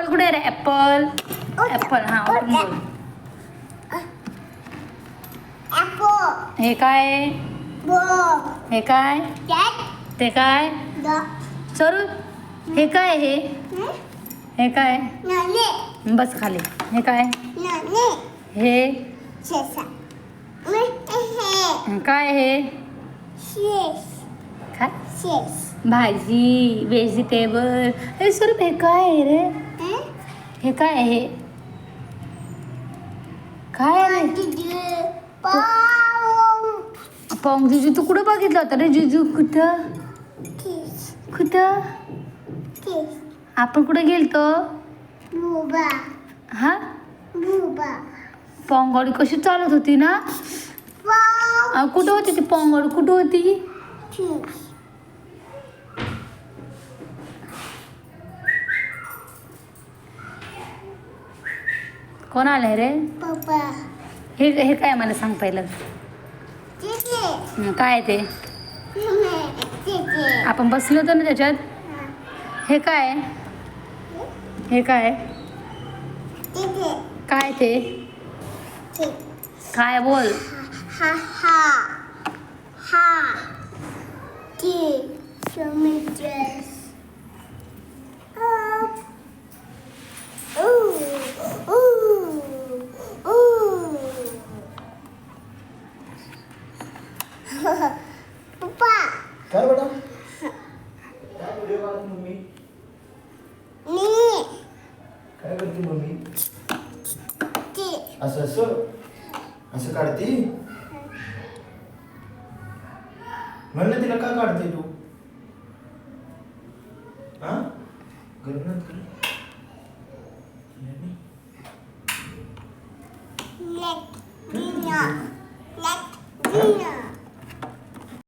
Apple कुठे रे? Apple Apple हां उठून बोल. हे काय? हे काय? ते काय? चल हे काय? हे काय? बस खाली. हे काय? हे काय? हे काय? भाजी व्हेजिटेबल. हे स्वरूप हे काय आहे रे? हे काय आहे? काय आहे रे? पॉंग जिजू तू कुठं बघितलं होतं रे? जिजू कुठं कुठं आपण कुठं गेलतो? हा पॉंगवाडी कशी चालत होती ना? कुठं होती ती पॉंगवाडी? कुठं होती? कोण आलंय रे? हे काय मला सांग पहिलं. काय ते? आपण बसलो होतो ना त्याच्यात. हे काय? हे काय? काय ते? काय बोल? काय बेटा? काय व्हिडिओ काढत मम्मी? काय करते मम्मी? असं असं असं काढते? म्हणलं तिला का काढते तू? हा गणनात कर.